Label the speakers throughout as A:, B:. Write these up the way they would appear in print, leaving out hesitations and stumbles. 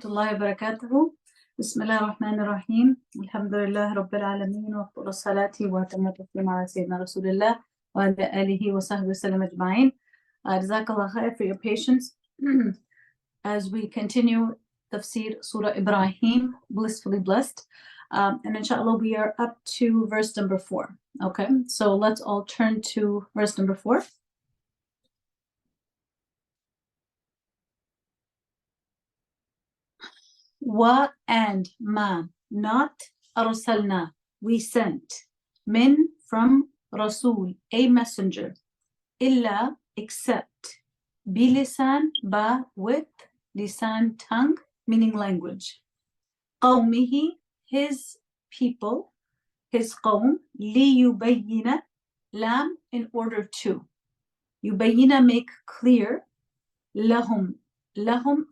A: الله وبركاته. بسم الله الرحمن الرحيم. الحمد لله رب العالمين وأفضل الصلاة وأتم التسليم على سيدنا رسول الله وعلى آله وصحبه وسلم أجمعين. Jazakallah khair for your patience as we continue Tafsir Surah Ibrahim, blissfully blessed. And inshallah we are up to verse number 4. Okay, so let's all turn to verse number 4. Wa and ma, not arsalna, we sent, min from Rasul, a messenger, illa, except, bilisan, ba, with, lisan, tongue, meaning language, qawmihi, his people, his qawm, liyubayyina, lam, in order to, yubayyina, make clear, lahum,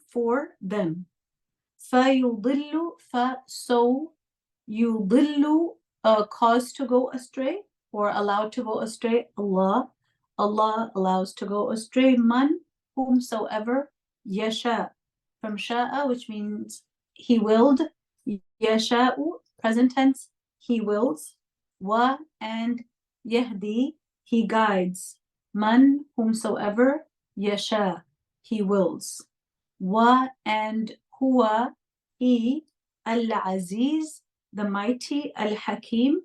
A: for them, فَيُضِلُّ, so يُضِلُّ, cause to go astray or allowed to go astray. Allah allows to go astray man, whomsoever, yasha, from sha'a, which means he willed, yasha'u, present tense, he wills, wa, and yahdi, he guides, man, whomsoever, yasha, he wills, wa, and huwa, he, al-aziz, the mighty, al-hakim,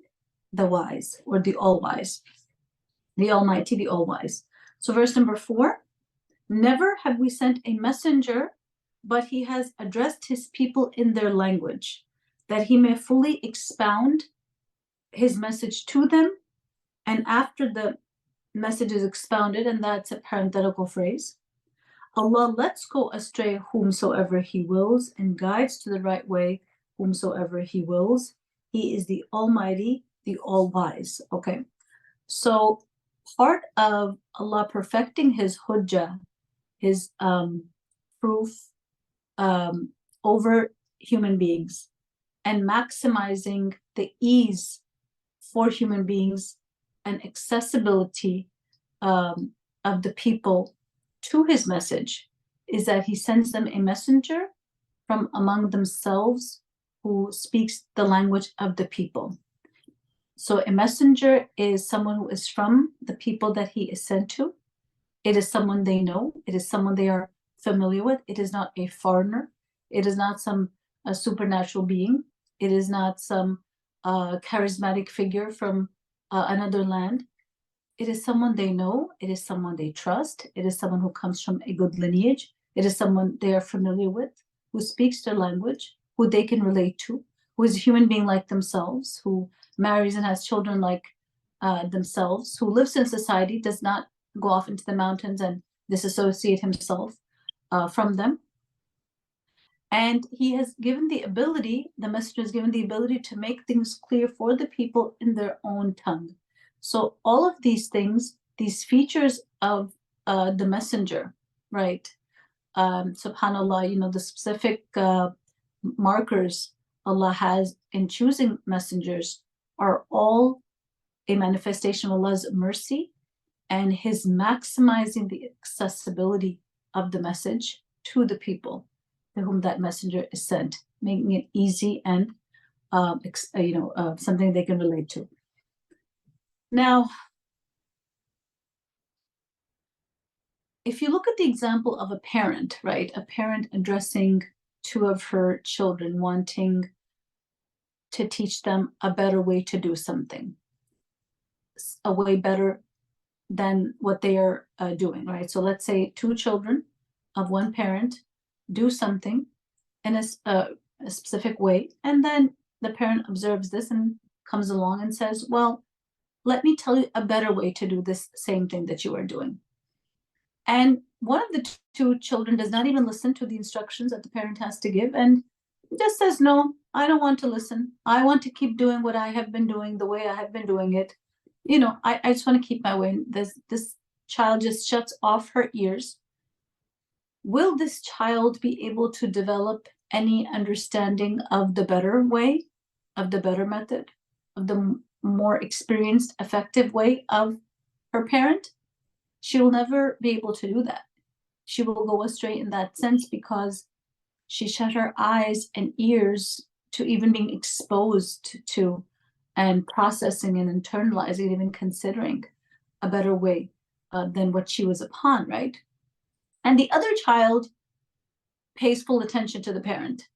A: the wise, or the all-wise, the almighty, the all-wise. So verse number 4, never have we sent a messenger, but he has addressed his people in their language, that he may fully expound his message to them, and after the message is expounded, and that's a parenthetical phrase, Allah lets go astray whomsoever he wills and guides to the right way whomsoever he wills. He is the Almighty, the All-Wise. Okay, so part of Allah perfecting his hujjah, his proof over human beings, and maximizing the ease for human beings and accessibility of the people to his message, is that he sends them a messenger from among themselves who speaks the language of the people. So a messenger is someone who is from the people that he is sent to. It is someone they know. It is someone they are familiar with. It is not a foreigner. It is not a supernatural being. It is not some charismatic figure from another land. It is someone they know. It is someone they trust. It is someone who comes from a good lineage. It is someone they are familiar with, who speaks their language, who they can relate to, who is a human being like themselves, who marries and has children like themselves, who lives in society, does not go off into the mountains and disassociate himself from them. And he has given the ability, the messenger has given the ability to make things clear for the people in their own tongue. So all of these things, these features of the messenger, right? SubhanAllah, the specific markers Allah has in choosing messengers are all a manifestation of Allah's mercy and his maximizing the accessibility of the message to the people to whom that messenger is sent, making it easy and something they can relate to. Now, if you look at the example of a parent, right? A parent addressing two of her children, wanting to teach them a better way to do something, a way better than what they are doing, right? So let's say two children of one parent do something in a specific way, and then the parent observes this and comes along and says, well, let me tell you a better way to do this same thing that you are doing. And one of the two children does not even listen to the instructions that the parent has to give and just says, no, I don't want to listen. I want to keep doing what I have been doing the way I have been doing it. I just want to keep my way. This child just shuts off her ears. Will this child be able to develop any understanding of the better way, of the better method, of the more experienced, effective way of her parent? She will never be able to do that. She will go astray in that sense because she shut her eyes and ears to even being exposed to and processing and internalizing, even considering a better way than what she was upon, right? And the other child pays full attention to the parent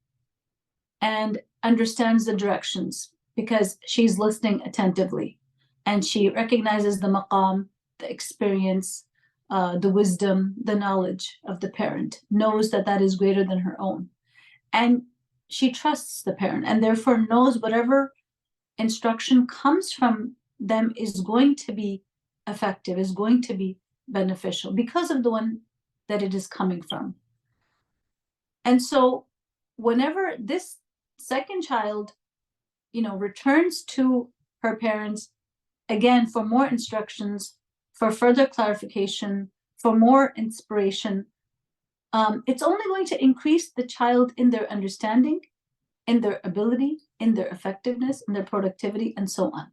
A: and understands the directions because she's listening attentively, and she recognizes the maqam, the experience, the wisdom, the knowledge of the parent, knows that that is greater than her own. And she trusts the parent and therefore knows whatever instruction comes from them is going to be effective, is going to be beneficial because of the one that it is coming from. And so whenever this second child, returns to her parents again for more instructions, for further clarification, for more inspiration, it's only going to increase the child in their understanding, in their ability, in their effectiveness, in their productivity, and so on.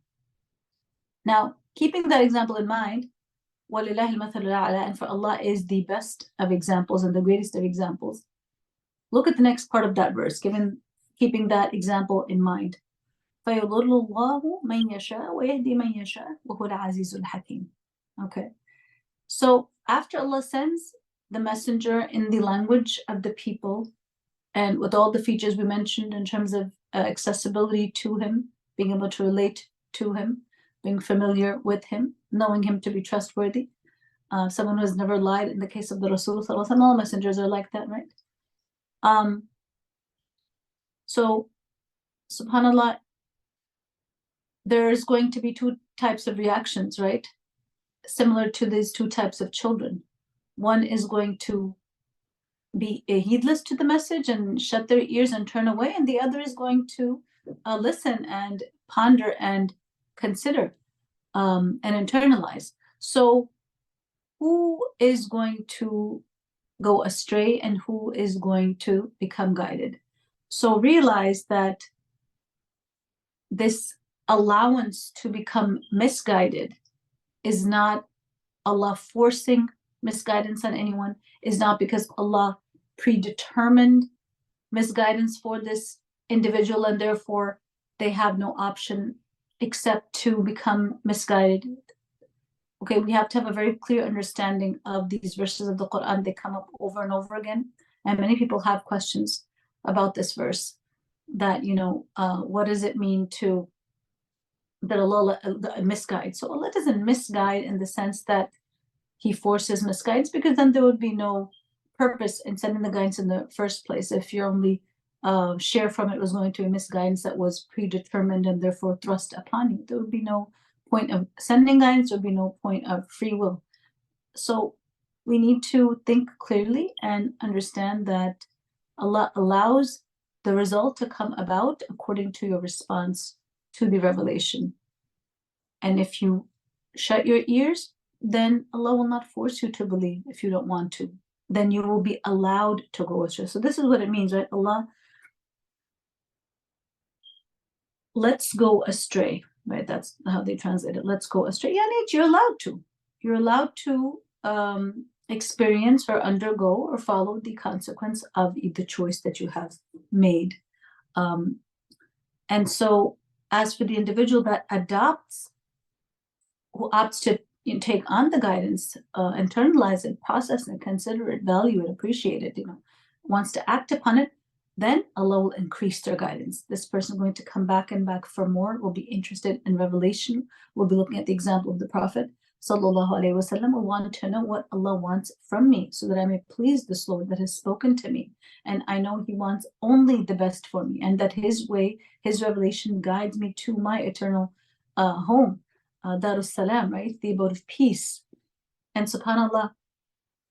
A: Now, keeping that example in mind, وَلِلَّهِ الْمَثَلُ الْأَعْلَى, and for Allah is the best of examples and the greatest of examples. Look at the next part of that verse, keeping that example in mind. فَيُضِلُّ اللَّهُ مَن يَشَاءُ وَيَهْدِي مَن يَشَاءُ وَهُوَ الْعَزِيزُ الْحَكِيمُ. Okay. So after Allah sends the messenger in the language of the people, and with all the features we mentioned in terms of accessibility to him, being able to relate to him, being familiar with him, knowing him to be trustworthy, someone who has never lied in the case of the Rasul, all messengers are like that, right? So, subhanAllah, there's going to be two types of reactions, right? Similar to these two types of children. One is going to be heedless to the message and shut their ears and turn away, and the other is going to listen and ponder and consider and internalize. So who is going to go astray and who is going to become guided? So realize that this allowance to become misguided is not Allah forcing misguidance on anyone, is not because Allah predetermined misguidance for this individual and therefore they have no option except to become misguided. Okay, we have to have a very clear understanding of these verses of the Quran. They come up over and over again, and many people have questions about this verse, that what does it mean to that Allah misguide? So Allah doesn't misguide in the sense that he forces misguidance, because then there would be no purpose in sending the guidance in the first place if your only share from it was going to be misguidance that was predetermined and therefore thrust upon you. There would be no point of sending guidance, there would be no point of free will. So we need to think clearly and understand that Allah allows the result to come about according to your response to the revelation. And if you shut your ears, then Allah will not force you to believe if you don't want to. Then you will be allowed to go astray. So this is what it means, right? Allah lets go astray, right? That's how they translate it. Let's go astray. Yeah, you're allowed to. You're allowed to experience or undergo or follow the consequence of the choice that you have made. And so as for the individual that adopts, who opts to take on the guidance, internalize it, process it, consider it, value it, appreciate it, wants to act upon it, then Allah will increase their guidance. This person is going to come back and back for more, will be interested in revelation, will be looking at the example of the Prophet sallallahu alaihi wasallam, will want to know what Allah wants from me so that I may please this Lord that has spoken to me. And I know he wants only the best for me, and that his way, his revelation guides me to my eternal home, Darus Salam, right? The abode of peace. And subhanAllah,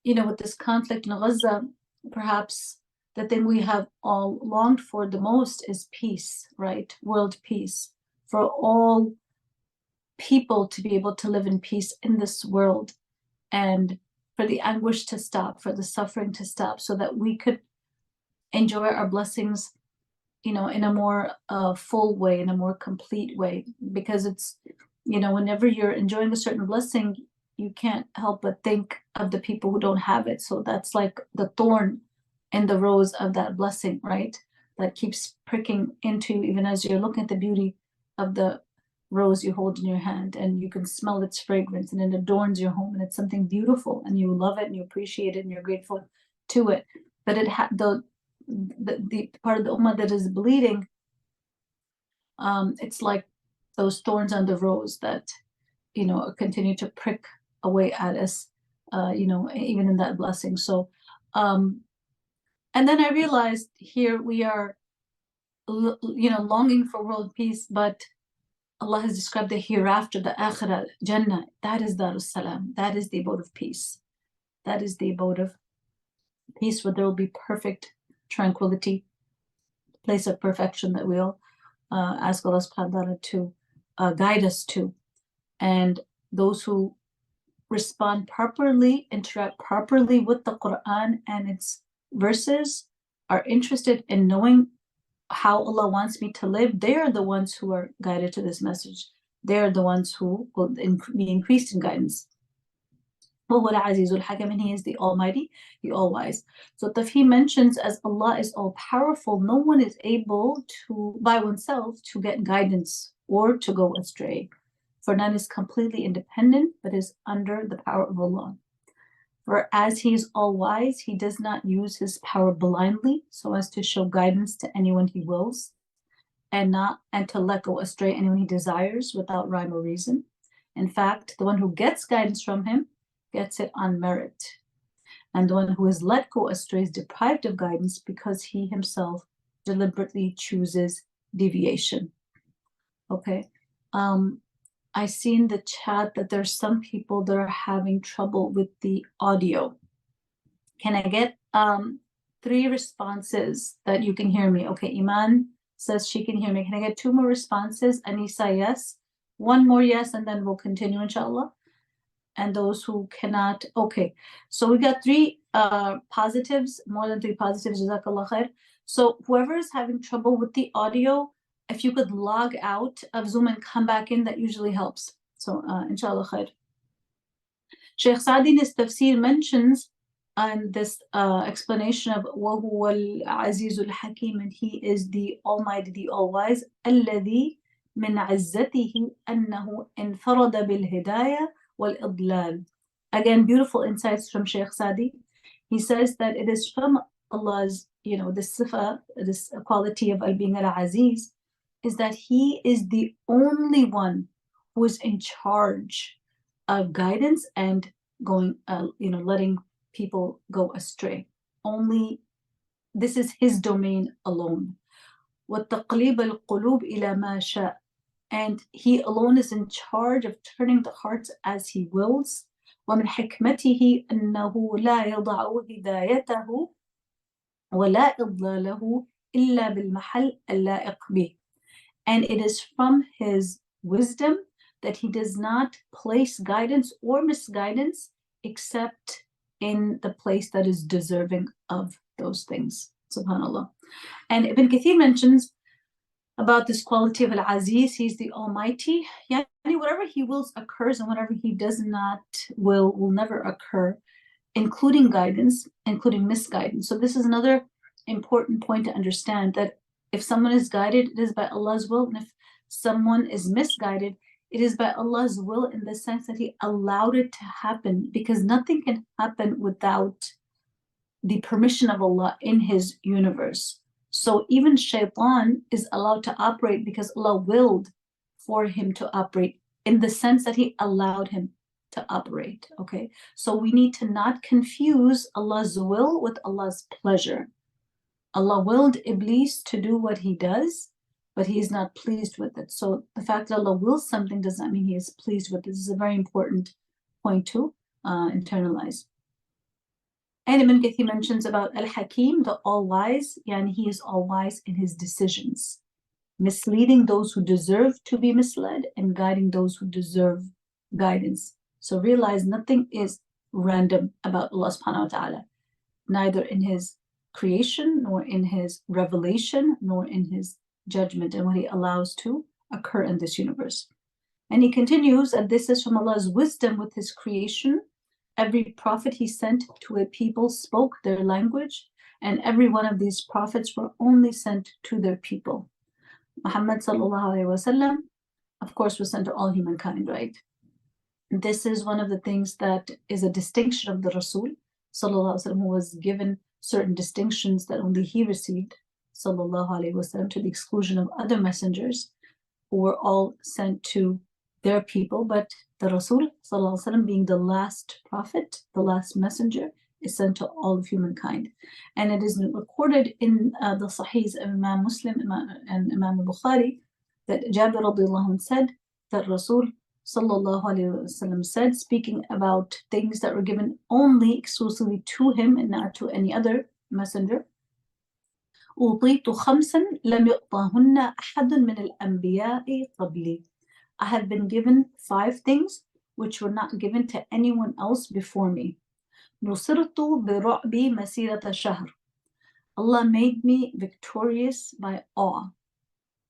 A: with this conflict in Gaza, perhaps the thing we have all longed for the most is peace, right? World peace, for all people to be able to live in peace in this world, and for the anguish to stop, for the suffering to stop, so that we could enjoy our blessings, in a more full way, in a more complete way. Because it's, whenever you're enjoying a certain blessing, you can't help but think of the people who don't have it. So that's like the thorn in the rose of that blessing, right? That keeps pricking into you, even as you're looking at the beauty of the rose you hold in your hand, and you can smell its fragrance, and it adorns your home, and it's something beautiful, and you love it, and you appreciate it, and you're grateful to it. But it the part of the ummah that is bleeding, it's like those thorns on the rose that, you know, continue to prick away at us, you know, even in that blessing. So, and then I realized here we are, you know, longing for world peace, but Allah has described the hereafter, the akhirah, Jannah. That is Darus Salam. That is the abode of peace. That is the abode of peace, where there will be perfect tranquility, place of perfection that we'll ask Allah subhanahu wa ta'ala to guide us to. And those who respond properly, interact properly with the Quran and its verses, are interested in knowing how Allah wants me to live, they are the ones who are guided to this message. They are the ones who will be increased in guidance. وَهُوَ الْعَزِيزُ الْحَكِيمُ, and He is the Almighty, the All-Wise. So Tafsir mentions, as Allah is all-powerful, no one is able to, by oneself, to get guidance or to go astray. For none is completely independent, but is under the power of Allah. For as He is all-wise, He does not use His power blindly so as to show guidance to anyone He wills, and to let go astray anyone He desires without rhyme or reason. In fact, the one who gets guidance from Him gets it on merit, and the one who is let go astray is deprived of guidance because he himself deliberately chooses deviation. Okay. I see in the chat that there's some people that are having trouble with the audio. Can I get 3 responses that you can hear me? Okay, Iman says she can hear me. Can I get 2 more responses? Anisa, yes. 1 more yes, and then we'll continue, inshallah. And those who cannot, okay. So we got 3 positives, more than 3 positives, jazakallah khair. So whoever is having trouble with the audio, if you could log out of Zoom and come back in, that usually helps. So inshallah khair. Shaykh Saadi in his tafsir mentions on this explanation of وَهُوَ الْعَزِيزُ الْحَكِيمُ, and He is the Almighty, the All-Wise, الَّذِي مِنْ عِزَّتِهِ أَنَّهُ انْفَرَدَ بِالْهِدَايَةِ وَالْإِضْلَالِ. Again, beautiful insights from Shaykh Saadi. He says that it is from Allah's, you know, this sifa, this quality of being al-Aziz, is that He is the only one who is in charge of guidance and going, you know, letting people go astray. Only this is His domain alone. وَالتَّقْلِيبَ الْقُلُوبِ إِلَى مَا شَاءَ, and He alone is in charge of turning the hearts as He wills. وَمِنْ حِكْمَتِهِ أَنَّهُ لَا يَضَعُ هِدَايَتَهُ وَلَا إِضْلَالَهُ إِلَّا بِالْمَحَلِّ اللَّائِقِ بِهِ. And it is from His wisdom that He does not place guidance or misguidance except in the place that is deserving of those things. Subhanallah. And Ibn Kathir mentions about this quality of Al-Aziz, He's the Almighty. Yani whatever He wills occurs, and whatever He does not will never occur, including guidance, including misguidance. So this is another important point to understand, that if someone is guided, it is by Allah's will, and if someone is misguided, it is by Allah's will, in the sense that He allowed it to happen, because nothing can happen without the permission of Allah in His universe. So even shaitan is allowed to operate because Allah willed for him to operate, in the sense that He allowed him to operate. Okay, so we need to not confuse Allah's will with Allah's pleasure. Allah willed Iblis to do what he does, but He is not pleased with it. So the fact that Allah wills something does not mean He is pleased with it. This is a very important point to internalize. And Ibn Kathir mentions about Al-Hakim, the all-wise, and He is all-wise in His decisions, misleading those who deserve to be misled and guiding those who deserve guidance. So realize nothing is random about Allah subhanahu wa ta'ala, neither in His creation, nor in His revelation, nor in His judgment, and what He allows to occur in this universe. And he continues, and this is from Allah's wisdom with His creation. Every prophet He sent to a people spoke their language, And every one of these prophets were only sent to their people. Muhammad sallallahu alaihi wasallam, of course, was sent to all humankind, right? This is one of the things that is a distinction of the Rasul sallallahu alaihi wasallam, who was given certain distinctions that only he received, sallallahu alaihi wasallam, to the exclusion of other messengers who were all sent to their people. But the Rasul sallallahu alaihi wasallam, being the last prophet, the last messenger, is sent to all of humankind. And it is recorded in the Sahihs of Imam Muslim and Imam al-Bukhari that Jabir radiallahu anh said that Rasul sallallahu alaihi wasallam said, speaking about things that were given only exclusively to him and not to any other messenger, أُوطِيتُ خَمْسًا لَمْ يُؤْطَهُنَّ أَحَدٌ مِنَ الْأَنْبِيَاءِ قَبْلِي. I have been given 5 things which were not given to anyone else before me. نُصِرْتُ بِرُعْبِ مَسِيرَةَ شَهْرٍ. Allah made me victorious by awe,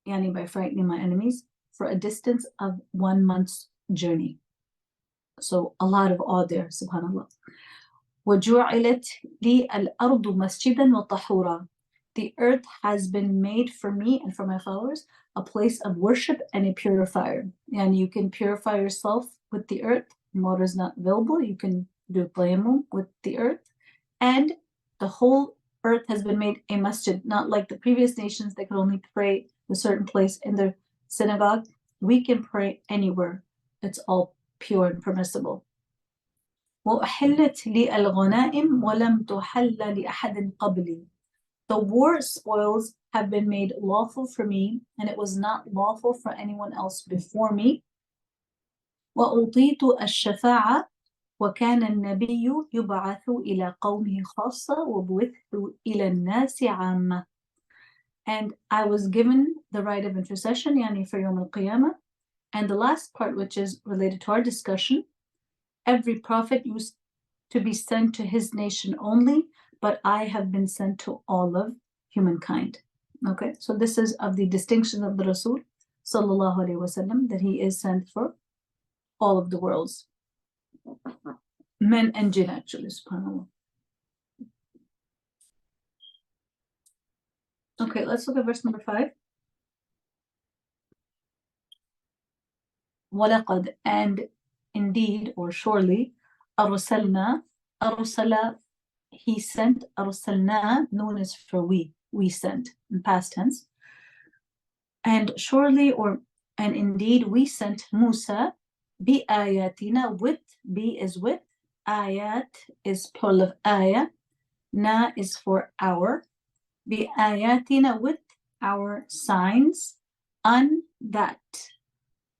A: yani by frightening my enemies, for a distance of 1 month's journey. So a lot of awe there, subhanAllah. وَجُعِلَتْ لِي الْأَرْضُ مَسْجِدًا وَطَهُورًا. The earth has been made for me and for my followers a place of worship and a purifier. And you can purify yourself with the earth. Water is not available. You can do tayammum with the earth. And the whole earth has been made a masjid, not like the previous nations that could only pray a certain place in their synagogue. We can pray anywhere. It's all pure and permissible. وَأُحِلَّتْ لِي الْغَنَائِمْ وَلَمْ تُحَلَّ لِأَحَدٍ قَبْلِي. The war spoils have been made lawful for me, and it was not lawful for anyone else before me. وَأُوطِيتُ الشَّفَاعَةَ وَكَانَ النَّبِيُّ يُبْعَثُ إِلَى قَوْمِهِ خَاصَّةً وَبُعِثْتُ إِلَى النَّاسِ عَامَّةً. And I was given the right of intercession, yani for Yawm al-Qiyamah. And the last part, which is related to our discussion, every prophet used to be sent to his nation only, but I have been sent to all of humankind. Okay, so this is of the distinction of the Rasul sallallahu alaihi wasallam, that he is sent for all of the worlds, men and jinn, actually, subhanAllah. Okay, let's look at verse number 5. وَلَقَدْ, and indeed, or surely, أَرْسَلْنَا, أَرْسَلَ, he sent, أَرْسَلْنَا, known as for we sent, in past tense. And surely, and indeed, we sent Musa, بِآيَاتِنَا, with, bi is with, ayat is plural of ayah, na is for our, بِآيَاتِنَا, with our signs, that,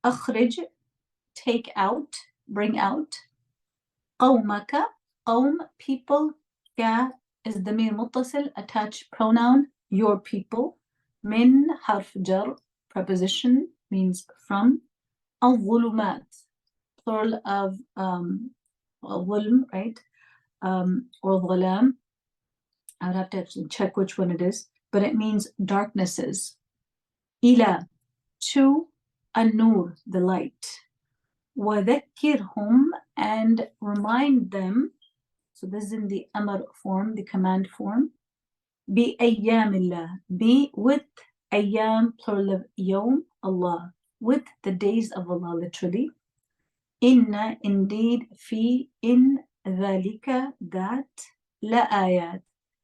A: أخرج, take out, bring out, قومك, قوم, people, ka is damir muttasil, attached pronoun, your people, min, harf jar, preposition, means from, al-zulumat, plural of zulm, right, or dhalam. I would have to actually check which one it is, but it means darknesses, ila, to, an-nur, the light, وَذَكِّرْهُمْ, and remind them. So this is in the amr form, the command form. بِأَيَّامِ اللَّهِ, be with ayyam, plural of yawm, Allah, with the days of Allah, literally. Inna, indeed, fi, in, ذَلِكَ, that, لَآيَات.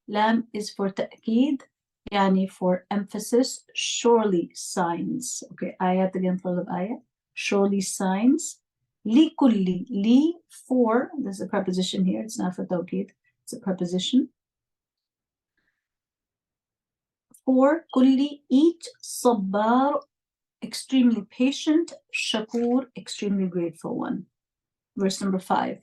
A: Lam is for ta'keed, yani for emphasis, surely signs. Okay, ayat again, plural of ayat. Surely signs. Li kulli, li, for, there's a preposition here, it's not for tawkid, it's a preposition. For kulli, each, sabbar, extremely patient, shakur, extremely grateful one. Verse number 5.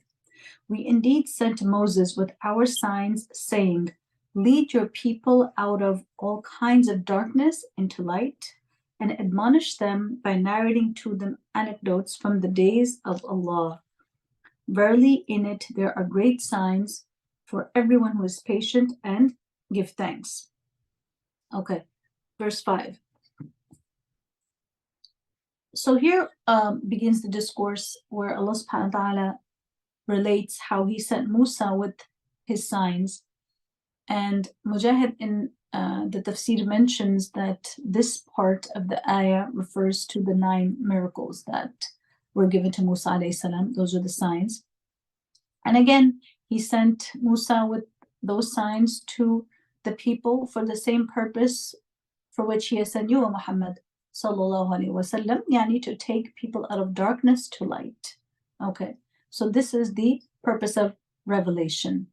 A: We indeed sent Moses with our signs, saying, lead your people out of all kinds of darkness into light, and admonish them by narrating to them anecdotes from the days of Allah. Verily, in it there are great signs for everyone who is patient and give thanks. Okay, verse 5. So here begins the discourse where Allah subhanahu wa ta'ala relates how he sent Musa with his signs And Mujahid in the Tafsir mentions that this part of the ayah refers to the 9 miracles that were given to Musa alayhi salam. Those are the signs. And again, he sent Musa with those signs to the people for the same purpose for which he has sent you, Muhammad sallallahu alaihi wasallam, yani to take people out of darkness to light. Okay, so this is the purpose of revelation.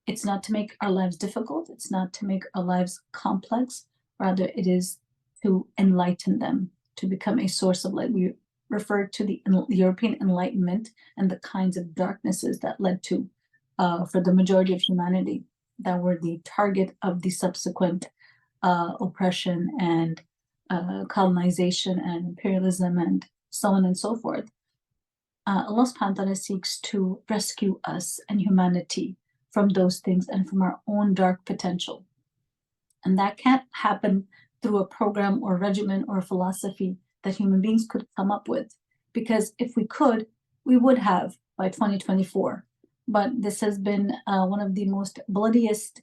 A: It's not to make our lives difficult. It's not to make our lives complex. Rather, it is to enlighten them, to become a source of light. We refer to the European Enlightenment and the kinds of darknesses that led to, for the majority of humanity, that were the target of the subsequent oppression and colonization and imperialism and so on and so forth. Allah subhanahu wa ta'ala seeks to rescue us and humanity from those things and from our own dark potential. And that can't happen through a program or regimen or philosophy that human beings could come up with. Because if we could, we would have by 2024. But this has been one of the most bloodiest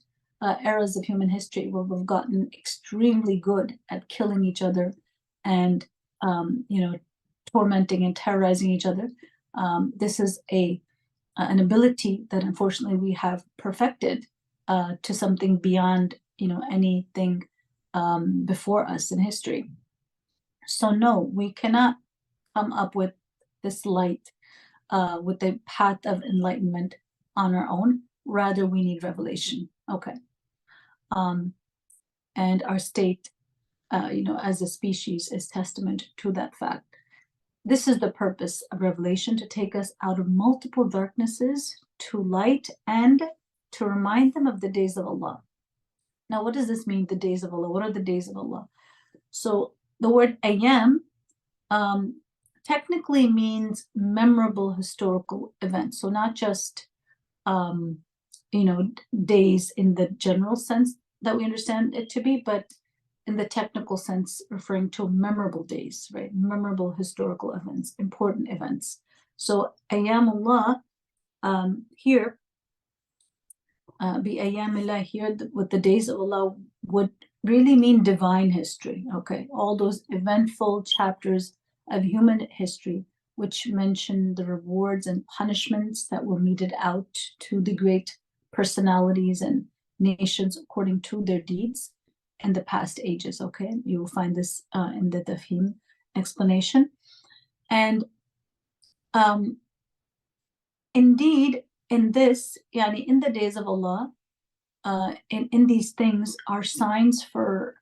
A: eras of human history, where we've gotten extremely good at killing each other and tormenting and terrorizing each other. This is an ability that unfortunately we have perfected to something beyond anything before us in history. So no, we cannot come up with this light, with the path of enlightenment on our own. Rather, we need revelation. Okay. And our state, as a species, is testament to that fact. This is the purpose of revelation, to take us out of multiple darknesses to light and to remind them of the days of Allah. Now, what does this mean, the days of Allah? What are the days of Allah? So the word ayam technically means memorable historical events. So not just, days in the general sense that we understand it to be, but in the technical sense, referring to memorable days, right? Memorable historical events, important events. So Ayyamullah here, bi Ayyamillah here, with the days of Allah, would really mean divine history, okay? All those eventful chapters of human history, which mention the rewards and punishments that were meted out to the great personalities and nations according to their deeds in the past ages, okay? You will find this in the Tafhim explanation. And indeed, in this, in the days of Allah, in these things are signs for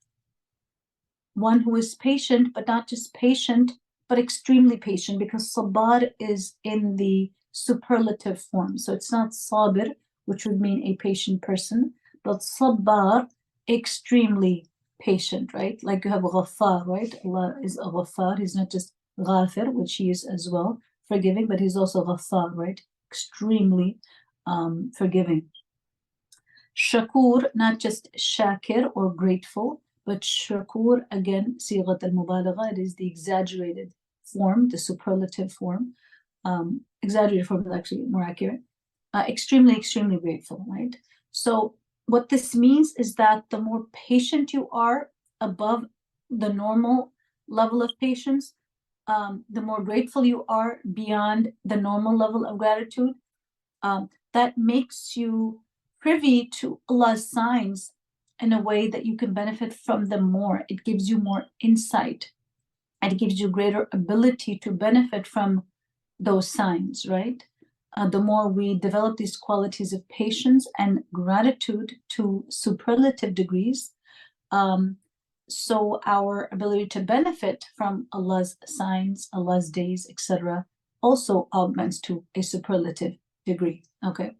A: one who is patient, but not just patient, but extremely patient, because sabar is in the superlative form. So it's not sabir, which would mean a patient person, but sabar, extremely patient, right? Like you have Ghaffar, right? Allah is a Ghaffar. He's not just Ghafir, which he is as well, forgiving, but he's also Ghaffar, right? Extremely forgiving. Shakur, not just Shakir or grateful, but Shakur, again, Sighat al-Mubalagha, it is the exaggerated form, the superlative form. Exaggerated form is actually more accurate. Extremely, extremely grateful, right? So what this means is that the more patient you are above the normal level of patience, the more grateful you are beyond the normal level of gratitude, that makes you privy to Allah's signs in a way that you can benefit from them more. It gives you more insight, and it gives you greater ability to benefit from those signs, right? The more we develop these qualities of patience and gratitude to superlative degrees, so our ability to benefit from Allah's signs, Allah's days, etc., also augments to a superlative degree. Okay.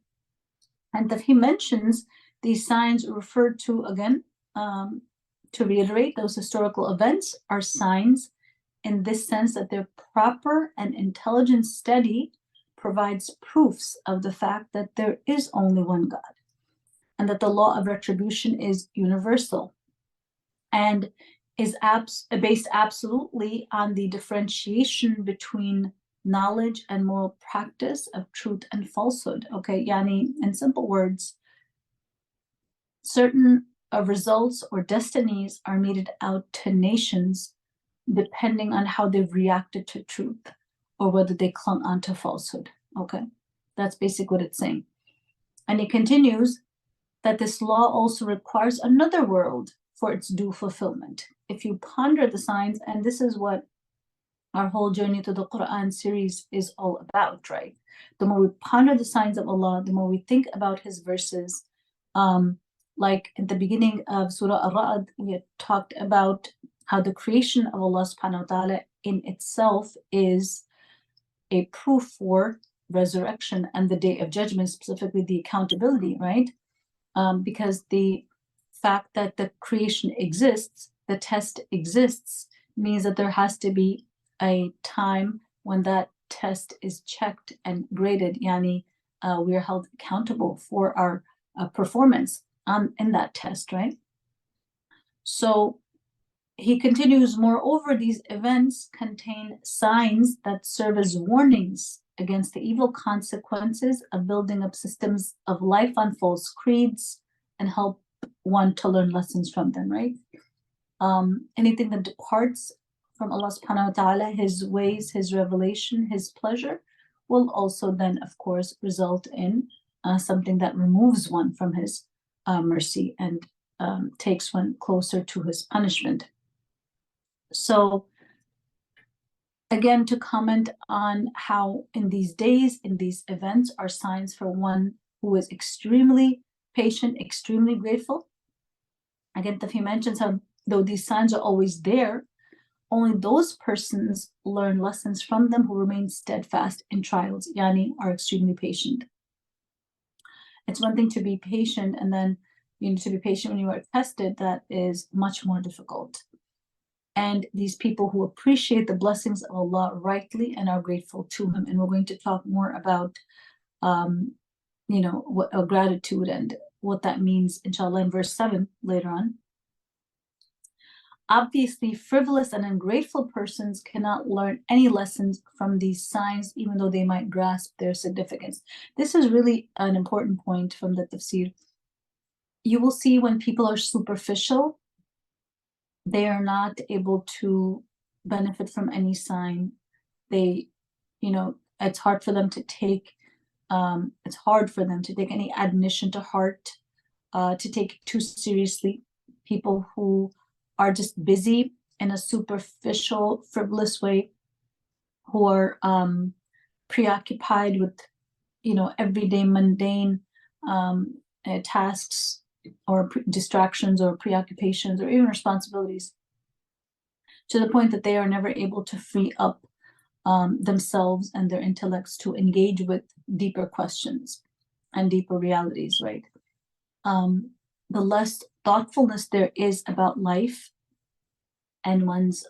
A: And that he mentions these signs referred to, again, to reiterate, those historical events are signs in this sense that their proper and intelligent study provides proofs of the fact that there is only one God, and that the law of retribution is universal and is based absolutely on the differentiation between knowledge and moral practice of truth and falsehood. Okay, yani, in simple words, certain results or destinies are meted out to nations depending on how they've reacted to truth or whether they clung onto falsehood. Okay, that's basically what it's saying. And it continues that this law also requires another world for its due fulfillment. If you ponder the signs, and this is what our whole journey to the Quran series is all about, right? The more we ponder the signs of Allah, the more we think about His verses. Like in the beginning of Surah Ar-Ra'd, we had talked about how the creation of Allah subhanahu wa ta'ala in itself is a proof for resurrection and the day of judgment, specifically the accountability, right? Because the fact that the creation exists, the test exists, means that there has to be a time when that test is checked and graded. Yani, we are held accountable for our performance in that test, right? So he continues, moreover, these events contain signs that serve as warnings against the evil consequences of building up systems of life on false creeds and help one to learn lessons from them, right? Anything that departs from Allah subhanahu wa ta'ala, His ways, His revelation, His pleasure, will also then, of course, result in something that removes one from His mercy and takes one closer to His punishment. So, again, to comment on how in these days, in these events, are signs for one who is extremely patient, extremely grateful. Again, Tafi mentions how though these signs are always there, only those persons learn lessons from them who remain steadfast in trials, yani are extremely patient. It's one thing to be patient, and then to be patient when you are tested, that is much more difficult. And these people who appreciate the blessings of Allah rightly and are grateful to Him. And we're going to talk more about, what gratitude and what that means, inshallah, in verse 7 later on. Obviously, frivolous and ungrateful persons cannot learn any lessons from these signs, even though they might grasp their significance. This is really an important point from the tafsir. You will see when people are superficial, they are not able to benefit from any sign. They, it's hard for them to take, any admonition to heart, to take it too seriously. People who are just busy in a superficial, frivolous way, who are preoccupied with, everyday mundane tasks or distractions or preoccupations or even responsibilities, to the point that they are never able to free up themselves and their intellects to engage with deeper questions and deeper realities, right? The less thoughtfulness there is about life and one's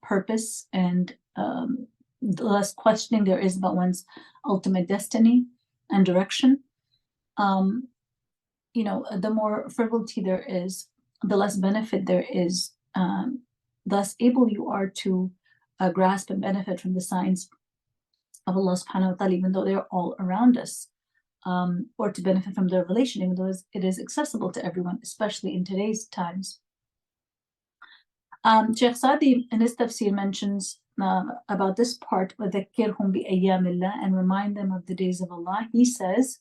A: purpose, and the less questioning there is about one's ultimate destiny and direction, the more frivolity there is, the less benefit there is, thus able you are to grasp and benefit from the signs of Allah subhanahu wa ta'ala, even though they're all around us, or to benefit from their revelation, even though it is accessible to everyone, especially in today's times. Sheikh Sadi in his tafsir mentions about this part, وَذَكِّرْهُمْ بِأَيَّامِ اللَّهِ, and remind them of the days of Allah. He says,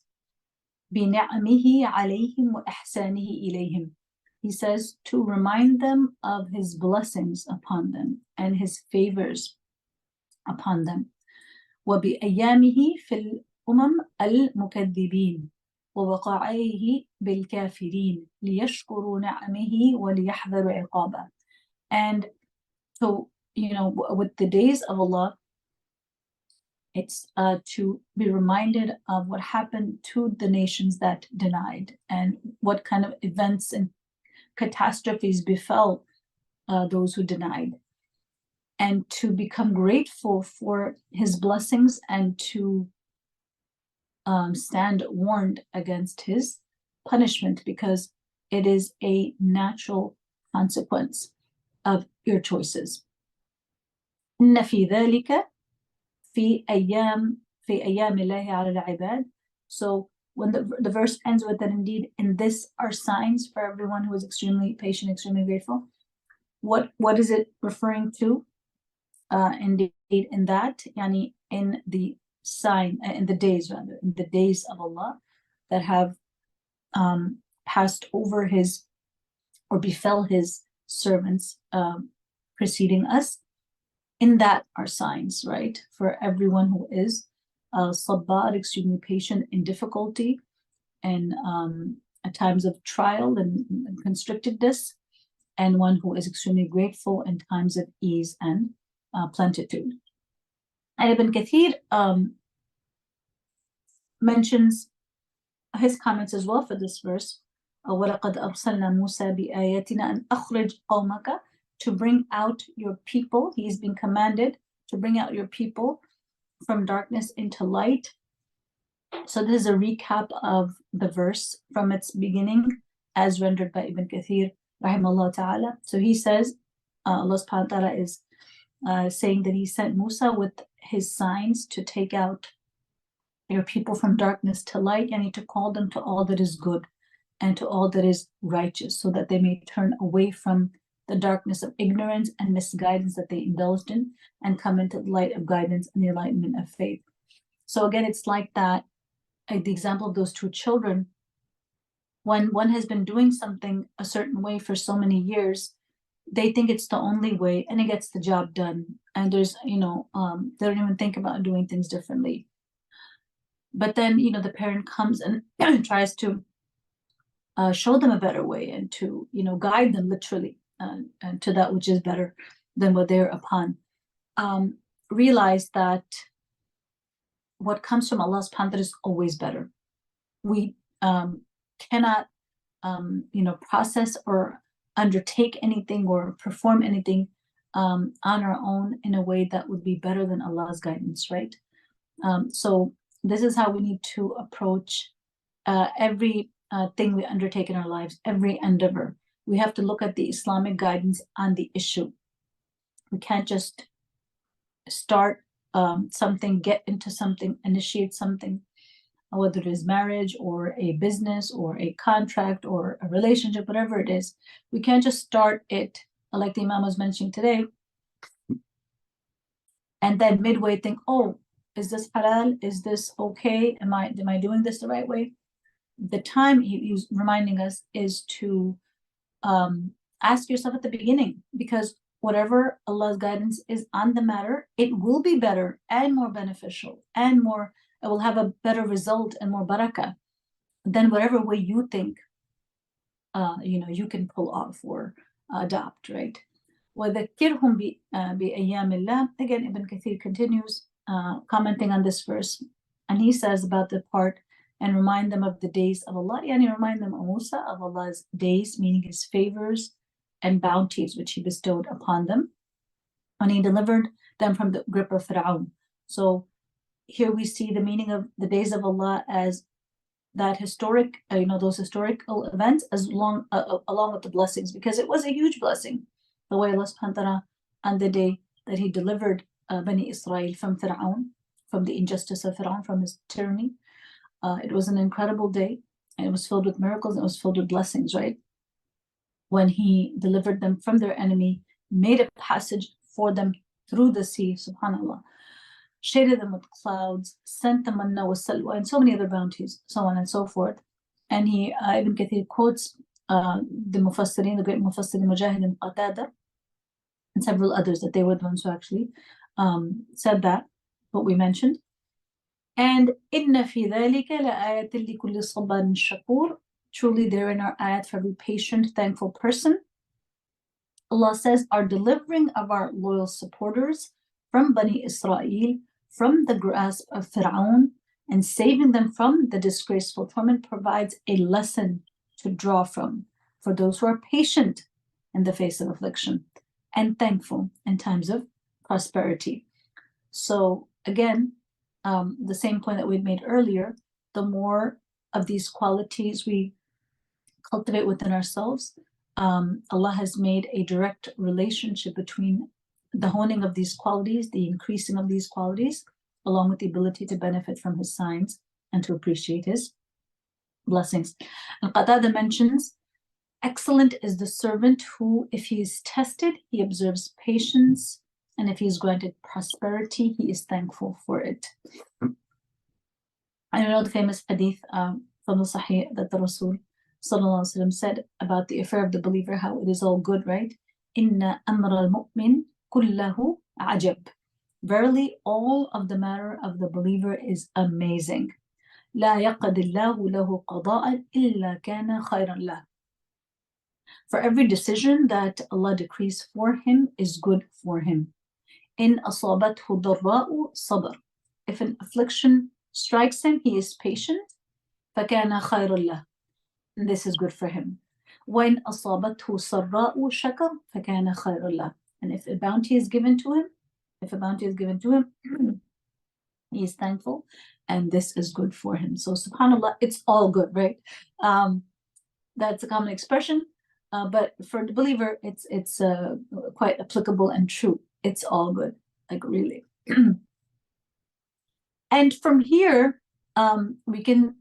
A: بِنِعْمِهِ عَلَيْهِمْ وَإِحْسَانِهِ إِلَيْهِمْ. He says to remind them of His blessings upon them and His favors upon them. وَبِأَيَّامِهِ فِي الْأُمَمِ الْمُكَذِّبِينَ وَوَقَائِهِ بِالْكَافِرِينَ لِيَشْكُرُوا نَعْمِهِ وَلِيَحْذَرُوا عِقَابَهُ. And so, with the days of Allah, it's to be reminded of what happened to the nations that denied and what kind of events and catastrophes befell those who denied, and to become grateful for His blessings and to stand warned against His punishment, because it is a natural consequence of your choices. إن في ذلك في أيام الله على العباد. So when the verse ends with that indeed in this are signs for everyone who is extremely patient, extremely grateful. What is it referring to? Indeed, in that, yani in the sign, in the days rather, in the days of Allah that have passed over his or befell his servants preceding us. In that are signs, right? For everyone who is sabbar, extremely patient in difficulty and at times of trial and constrictedness, and one who is extremely grateful in times of ease and plenitude. And Ibn Kathir mentions his comments as well for this verse. وَلَقَدْ أَرْسَلْنَا مُوسَى بِآيَاتِنَا أَنْ أَخْرِجْ قَوْمَكَ, to bring out your people. He's been commanded to bring out your people from darkness into light. So this is a recap of the verse from its beginning as rendered by Ibn Kathir rahimahullah ta'ala. So he says, Allah subhanahu wa ta'ala is saying that he sent Musa with his signs to take out your people from darkness to light, and to call them to all that is good and to all that is righteous, so that they may turn away from the darkness of ignorance and misguidance that they indulged in and come into the light of guidance and the enlightenment of faith. So again, it's like that, like the example of those two children. When one has been doing something a certain way for so many years, they think it's the only way and it gets the job done. And there's, they don't even think about doing things differently. But then, the parent comes and tries to show them a better way and to, guide them literally and to that which is better than what they're upon. Realize that what comes from Allah subhanahu wa ta'ala is always better. We cannot, process or undertake anything or perform anything on our own in a way that would be better than Allah's guidance, right? So this is how we need to approach every thing we undertake in our lives, every endeavor. We have to look at the Islamic guidance on the issue. We can't just start something, get into something, initiate something, whether it is marriage or a business or a contract or a relationship, whatever it is. We can't just start it, like the Imam was mentioning today, and then midway think, oh, is this halal? Is this okay? Am I doing this the right way? The time he's reminding us is to ask yourself at the beginning, because whatever Allah's guidance is on the matter, it will be better and more beneficial and more, it will have a better result and more barakah than whatever way you think you can pull off or adopt, right? وَذَكِّرْهُمْ بِأَيَّامِ اللَّهِ. Again, Ibn Kathir continues commenting on this verse, and he says about the part, and remind them of the days of Allah, yani remind them, O Musa, of Allah's days, meaning his favors and bounties which he bestowed upon them when he delivered them from the grip of Fir'aun. So here we see the meaning of the days of Allah as that historic, those historical events, along with the blessings, because it was a huge blessing, the way Allah subhanahu wa ta'ala on the day that he delivered Bani Israel from Fir'aun, from the injustice of Fir'aun, from his tyranny. It was an incredible day, and it was filled with miracles, and it was filled with blessings, right? When he delivered them from their enemy, made a passage for them through the sea, subhanAllah, shaded them with clouds, sent them manna wa salwa, and so many other bounties, so on and so forth. And he, Ibn Kathir quotes the Mufassirin, the great Mufassirin Mujahid and Qatada, and several others, that they were the ones who actually said that, what we mentioned. And inna fi dhalika la ayatin li kulli sabarin shakur. Truly therein are ayat for every patient, thankful person. Allah says, our delivering of our loyal supporters from Bani Israel, from the grasp of Fir'aun, and saving them from the disgraceful torment provides a lesson to draw from for those who are patient in the face of affliction and thankful in times of prosperity. So again, the same point that we made earlier, the more of these qualities we cultivate within ourselves, Allah has made a direct relationship between the honing of these qualities, the increasing of these qualities, along with the ability to benefit from his signs and to appreciate his blessings. And Qatada mentions, excellent is the servant who, if he is tested, he observes patience, and if he is granted prosperity, he is thankful for it. I know the famous hadith from the Sahih that the Rasul Sallallahu Alaihi Wasallam said about the affair of the believer, how it is all good, right? Inna amra al-mu'min kullahu ajab. Verily, all of the matter of the believer is amazing. لا يقض الله له قضاء إلا كان خيرا له. For every decision that Allah decrees for him is good for him. إن أصابته ضراء صبر. If an affliction strikes him, he is patient. فكان خيرا له. And this is good for him. وإن أصابته سراء شكر فكان خيرا له. And if a bounty is given to him, he is thankful, and this is good for him. So subhanAllah, it's all good, right? That's a common expression, but for the believer, it's quite applicable and true. It's all good, like really. And from here, we can,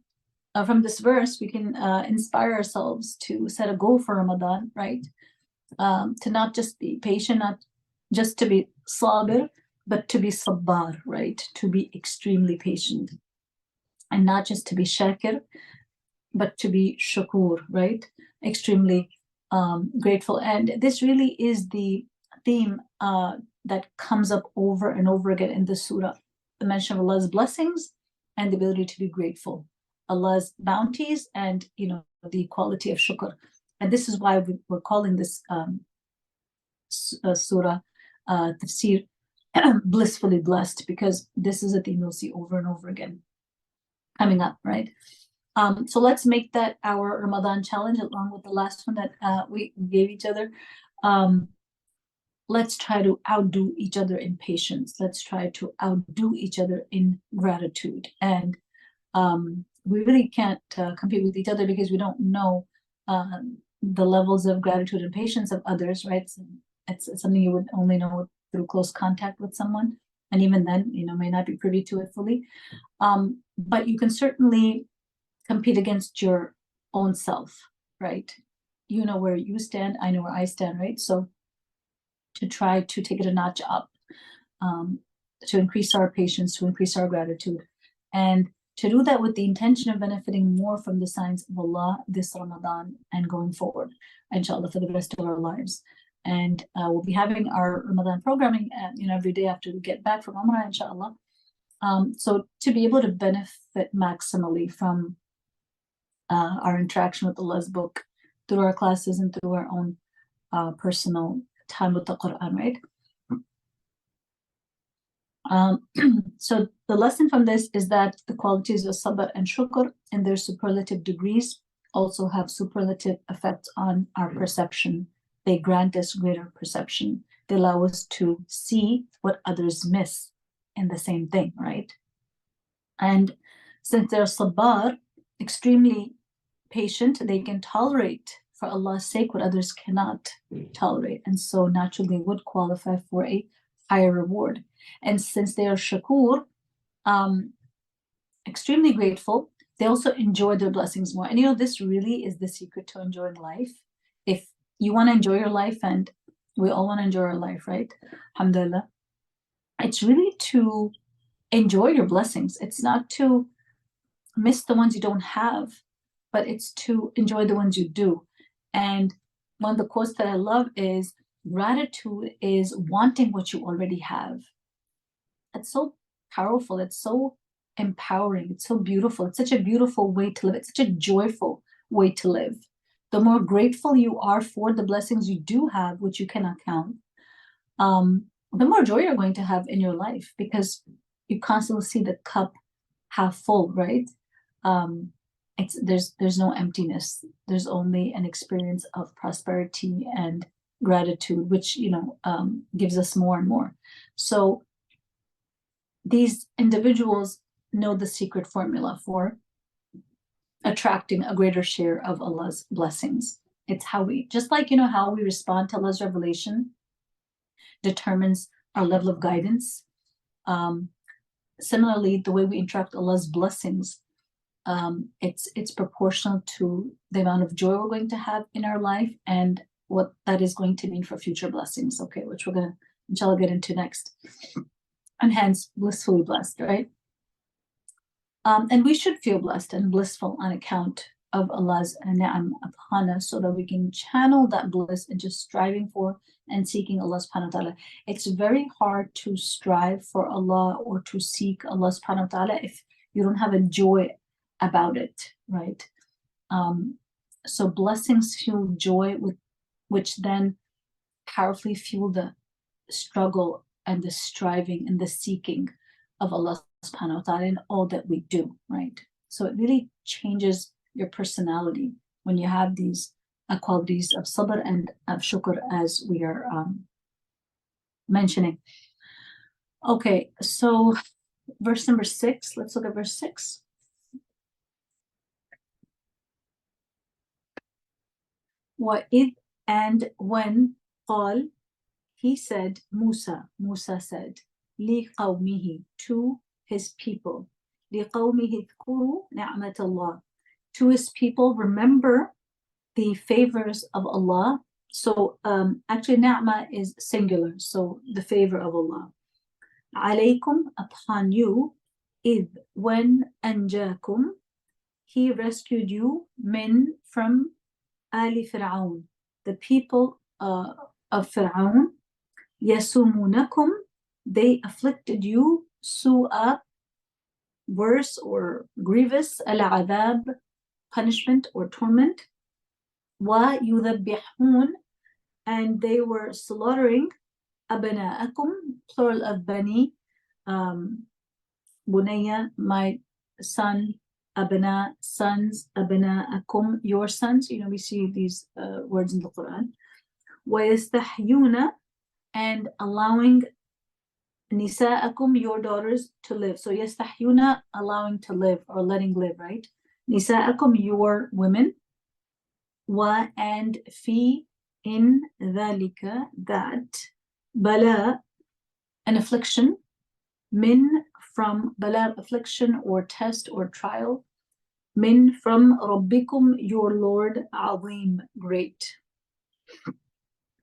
A: from this verse, we can inspire ourselves to set a goal for Ramadan, right? To not just be patient, not just to be sabir, but to be sabbar, right? To be extremely patient. And not just to be shakir, but to be shakur, right? Extremely grateful. And this really is the theme that comes up over and over again in the surah. The mention of Allah's blessings and the ability to be grateful. Allah's bounties and, the quality of shukr. And this is why we're calling this surah Tafsir blissfully blessed, because this is a theme you'll see over and over again coming up, right? So let's make that our Ramadan challenge, along with the last one that we gave each other. Let's try to outdo each other in patience. Let's try to outdo each other in gratitude. And we really can't compete with each other because we don't know the levels of gratitude and patience of others, right? It's something you would only know through close contact with someone. And even then, may not be privy to it fully. But you can certainly compete against your own self, right? You know where you stand, I know where I stand, right? So to try to take it a notch up, to increase our patience, to increase our gratitude, and to do that with the intention of benefiting more from the signs of Allah this Ramadan and going forward, inshallah, for the rest of our lives. And we'll be having our Ramadan programming, every day after we get back from Umrah, inshallah. So to be able to benefit maximally from our interaction with Allah's book through our classes and through our own personal time with the Quran, right? So the lesson from this is that the qualities of sabr and shukr in their superlative degrees also have superlative effects on our perception. They grant us greater perception. They allow us to see what others miss in the same thing, right? And since they're sabbar, extremely patient, they can tolerate for Allah's sake what others cannot tolerate, and so naturally would qualify for a higher reward. And since they are shakur, extremely grateful, they also enjoy their blessings more. And this really is the secret to enjoying life. If you want to enjoy your life, and we all want to enjoy our life, right? Alhamdulillah. It's really to enjoy your blessings. It's not to miss the ones you don't have, but it's to enjoy the ones you do. And one of the quotes that I love is, gratitude is wanting what you already have. That's so powerful. It's so empowering. It's so beautiful. It's such a beautiful way to live. It's such a joyful way to live. The more grateful you are for the blessings you do have, which you cannot count, the more joy you're going to have in your life, because you constantly see the cup half full, right? There's no emptiness. There's only an experience of prosperity and gratitude, which gives us more and more. So these individuals know the secret formula for attracting a greater share of Allah's blessings. It's how we, just like how we respond to Allah's revelation determines our level of guidance. Similarly, the way we interact with Allah's blessings it's proportional to the amount of joy we're going to have in our life and what that is going to mean for future blessings, okay, which we're going to inshallah get into next. And hence blissfully blessed, right? And we should feel blessed and blissful on account of Allah's ni'am upon us, so that we can channel that bliss into striving for and seeking Allah subhanahu wa ta'ala. It's very hard to strive for Allah or to seek Allah subhanahu wa ta'ala if you don't have a joy about it, right? So blessings fuel joy, which then powerfully fuel the struggle and the striving and the seeking of Allah subhanahu wa ta'ala in all that we do, right? So it really changes your personality when you have these qualities of sabr and of shukr, as we are mentioning. Okay, so verse number 6, let's look at verse 6. وَإِذْ, and when, قال, he said, Musa said, لِقَوْمِهِ, to his people, لِقَوْمِهِ اذْكُرُوا نِعْمَةَ اللَّهِ, to his people, remember the favors of Allah. So actually ni'mah is singular, so the favor of Allah. عَلَيْكُمْ, upon you, إِذْ, when, أَنْجَاكُمْ, he rescued you, min, from Ali Fir'aun, the people of Fir'aun, يَسُومُونَكُمْ, they afflicted you, su'a, worse or grievous, al-adab, punishment or torment, وَيُذَبِّحُونَ, and they were slaughtering, أَبْنَاءَكُمْ, plural of bani, bunayya, my son, abna, sons, abna'akum, your sons. You know, we see these words in the Quran. وَيَسْتَحْيُونَ, and allowing nisa'akum, your daughters, to live. So yastahyuna, allowing to live or letting live, right? Nisa'akum, your women. Wa, and fi, in dhalika, that, bala, an affliction, min, from, bala, affliction or test or trial, min, from, rabbikum, your Lord, azim, great.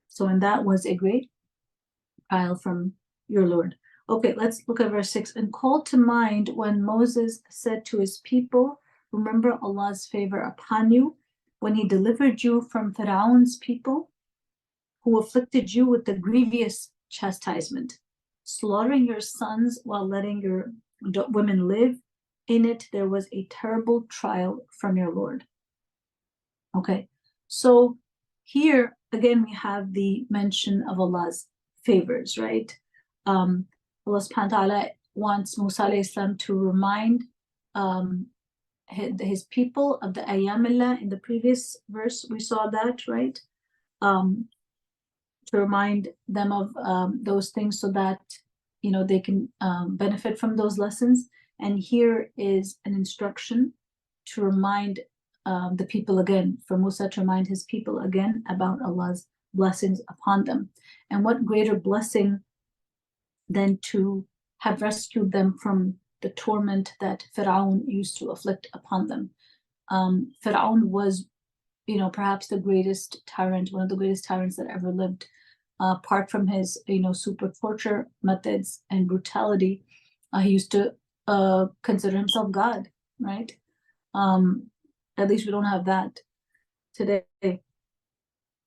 A: So, and that was a great trial from your Lord. Okay, let's look at verse 6. And call to mind when Moses said to his people, remember Allah's favor upon you, when he delivered you from Pharaoh's people, who afflicted you with the grievous chastisement, slaughtering your sons while letting your women live. In it there was a terrible trial from your Lord. Okay, so here again we have the mention of Allah's favors, right? Allah subhanahu wa ta'ala wants Musa alayhi salam to remind his people of the Ayyamillah. In the previous verse we saw that, right? To remind them of those things so that, you know, they can benefit from those lessons. And here is an instruction to remind the people again, for Musa to remind his people again about Allah's blessings upon them. And what greater blessing than to have rescued them from the torment that Fir'aun used to afflict upon them. Fir'aun was, you know, perhaps the greatest tyrant, one of the greatest tyrants that ever lived. Apart from his, you know, super torture methods and brutality, he used to consider himself God, right? At least we don't have that today.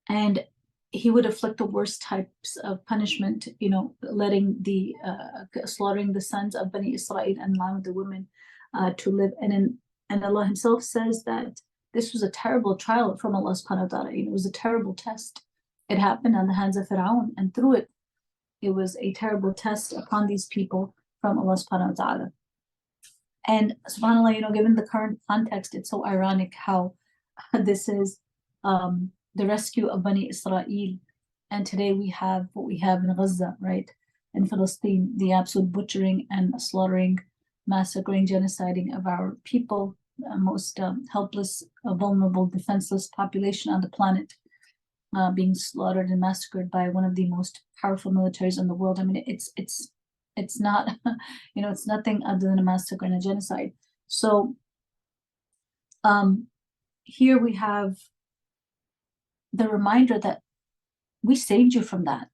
A: And he would afflict the worst types of punishment, you know, letting the slaughtering the sons of Bani Israel and allowing the women to live. And Allah Himself says that this was a terrible trial from Allah subhanahu wa ta'ala. It was a terrible test. It happened on the hands of Fir'aun, and through it, it was a terrible test upon these people from Allah subhanahu wa ta'ala. And subhanAllah, you know, given the current context, it's so ironic how this is the rescue of Bani Israel, and today we have what we have in Gaza, right? In Palestine, the absolute butchering and slaughtering, massacring, genociding of our people, most helpless, vulnerable, defenseless population on the planet, being slaughtered and massacred by one of the most powerful militaries in the world. I mean, it's not, you know, it's nothing other than a massacre and a genocide. So Here we have the reminder that we saved you from that.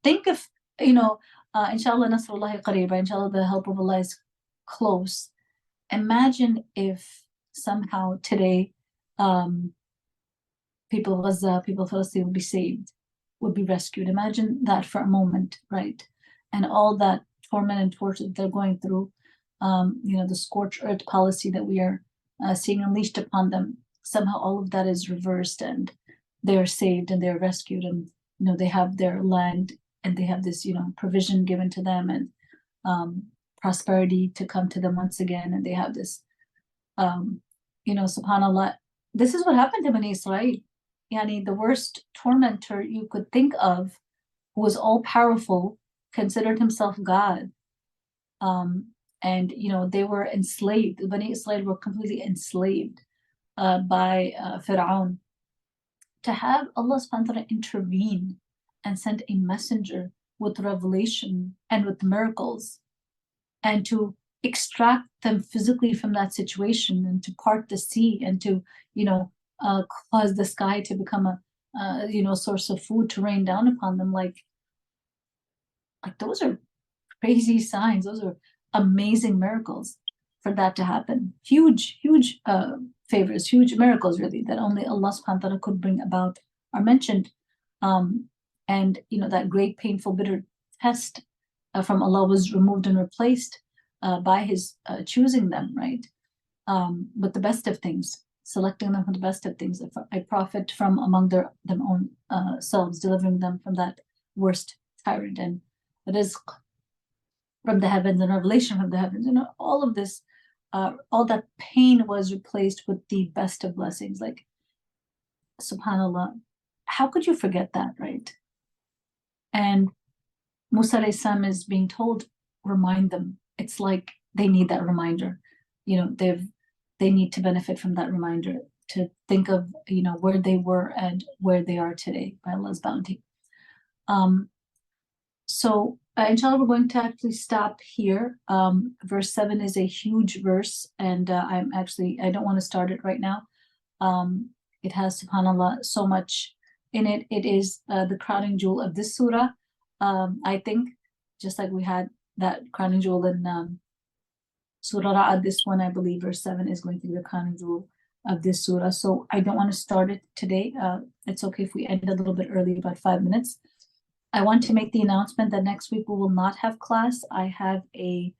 A: Think if, inshallah nasrullahi qareeba, inshallah the help of Allah is close. Imagine if somehow today people of Gaza, people of Palestine would be saved, would be rescued. Imagine that for a moment, right? And all that torment and torture that they're going through, the scorched earth policy that we are seeing unleashed upon them, somehow all of that is reversed and they're saved and they're rescued, and they have their land and they have this provision given to them, and prosperity to come to them once again, and they have this subhanallah, this is what happened to Bani Israel. The worst tormentor you could think of, who was all powerful, considered himself God, and they were enslaved. The Bani Israel were completely enslaved by Fir'aun. To have Allah subhanahu wa ta'ala intervene and send a messenger with revelation and with miracles, and to extract them physically from that situation, and to part the sea, and to cause the sky to become a source of food to rain down upon them, like those are crazy signs. Those are amazing miracles for that to happen. Huge favors, huge miracles, really, that only Allah subhanahu wa ta'ala could bring about are mentioned. And that great, painful, bitter test from Allah was removed and replaced by His choosing them, right? With the best of things, selecting them from the best of things, a prophet from among their own selves, delivering them from that worst tyrant, and rizq from the heavens, and revelation from the heavens. All of this, all that pain was replaced with the best of blessings. Like, subhanallah, how could you forget that, right? And Musa alayhi salam is being told, remind them. It's like they need that reminder. They need to benefit from that reminder, to think of where they were and where they are today by Allah's bounty. So inshallah, we're going to actually stop here. Verse 7 is a huge verse, and I don't want to start it right now. It has, subhanallah, so much in it. It is the crowning jewel of this surah. I think, just like we had that crowning jewel in Surah Ra'ad, this one, I believe, verse 7 is going to be the crowning jewel of this surah. So I don't want to start it today. It's okay if we end a little bit early, about 5 minutes. I want to make the announcement that next week we will not have class. I have a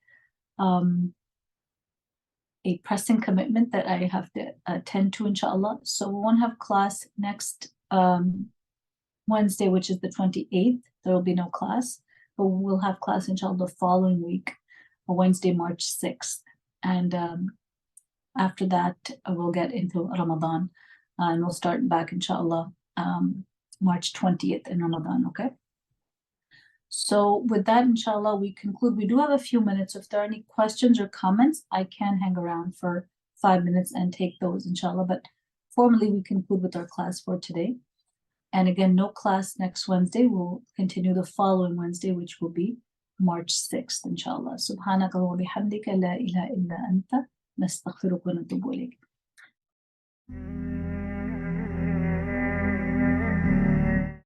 A: pressing commitment that I have to attend to, inshallah. So we won't have class next Wednesday, which is the 28th. There will be no class, but we'll have class, inshallah, the following week, Wednesday, March 6th. And after that, we'll get into Ramadan, and we'll start back, inshallah, March 20th in Ramadan, okay? So with that, inshallah, we conclude. We do have a few minutes. If there are any questions or comments, I can hang around for 5 minutes and take those, inshallah. But formally, we conclude with our class for today. And again, no class next Wednesday. We'll continue the following Wednesday, which will be March 6th, inshallah. Subhanaka wa bihamdika la ilaha illa anta nastaghfiruka wa natubu ilayk.